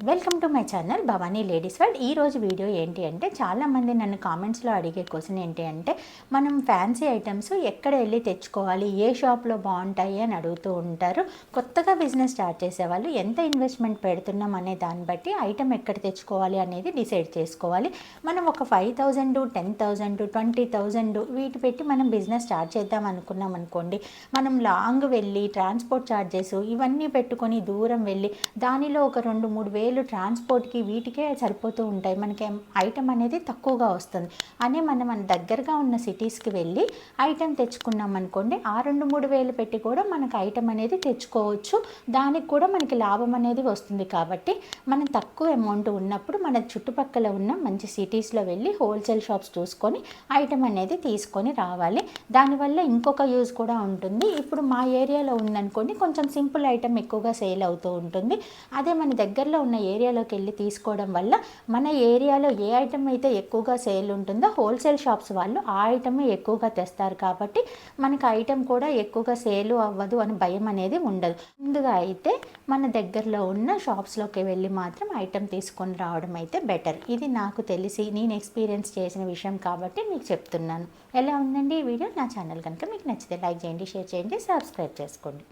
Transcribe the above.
Welcome to my channel Bhavani ladies world. ఈరోజు video ఏంటి అంటే, చాలామంది నన్ను కామెంట్స్లో అడిగే క్వశ్చన్ ఏంటి అంటే, మనం ఫ్యాన్సీ ఐటమ్స్ ఎక్కడ వెళ్ళి తెచ్చుకోవాలి, ఏ షాప్లో బాగుంటాయి అని అడుగుతూ ఉంటారు. కొత్తగా బిజినెస్ స్టార్ట్ చేసేవాళ్ళు ఎంత ఇన్వెస్ట్మెంట్ పెడుతున్నాం అనే దాన్ని బట్టి ఐటమ్ ఎక్కడ తెచ్చుకోవాలి అనేది డిసైడ్ చేసుకోవాలి. మనం ఒక 5,000, 10,000, 20,000 వీటి పెట్టి మనం బిజినెస్ స్టార్ట్ చేద్దాం అనుకున్నాం అనుకోండి, మనం లాంగ్ వెళ్ళి ట్రాన్స్పోర్ట్ ఛార్జెస్ ఇవన్నీ పెట్టుకొని దూరం వెళ్ళి దానిలో ఒక 2-3 వేలు ట్రాన్స్పోర్ట్కి వీటికే సరిపోతూ ఉంటాయి. మనకి ఐటమ్ అనేది తక్కువగా వస్తుంది. అని మనం మన దగ్గరగా ఉన్న సిటీస్కి వెళ్ళి ఐటమ్ తెచ్చుకున్నాం అనుకోండి, ఆ 2-3 వేలు పెట్టి కూడా మనకు ఐటమ్ అనేది తెచ్చుకోవచ్చు. దానికి కూడా మనకి లాభం అనేది వస్తుంది. కాబట్టి మనం తక్కువ అమౌంట్ ఉన్నప్పుడు మన చుట్టుపక్కల ఉన్న మంచి సిటీస్లో వెళ్ళి హోల్సేల్ షాప్స్ చూసుకొని ఐటమ్ అనేది తీసుకొని రావాలి. దానివల్ల ఇంకొక యూజ్ కూడా ఉంటుంది. ఇప్పుడు మా ఏరియాలో ఉందనుకోండి, కొంచెం సింపుల్ ఐటమ్ ఎక్కువగా సేల్ అవుతూ ఉంటుంది. అదే మన దగ్గరలో ఉన్న ఏరియాలోకి వెళ్ళి తీసుకోవడం వల్ల మన ఏరియాలో ఏ ఐటమ్ అయితే ఎక్కువగా సేల్ ఉంటుందో హోల్సేల్ షాప్స్ వాళ్ళు ఆ ఐటమే ఎక్కువగా తెస్తారు. కాబట్టి మనకి ఐటమ్ కూడా ఎక్కువగా సేల్ అవ్వదు అని భయం అనేది ఉండదు. ముందుగా అయితే మన దగ్గరలో ఉన్న షాప్స్లోకి వెళ్ళి మాత్రం ఐటమ్ తీసుకొని రావడం అయితే బెటర్. ఇది నాకు తెలిసి నేను ఎక్స్పీరియన్స్ చేసిన విషయం కాబట్టి మీకు చెప్తున్నాను. ఎలా ఉందండి ఈ వీడియో? నా ఛానల్ కనుక మీకు నచ్చితే లైక్ చేయండి, షేర్ చేయండి, సబ్స్క్రైబ్ చేసుకోండి.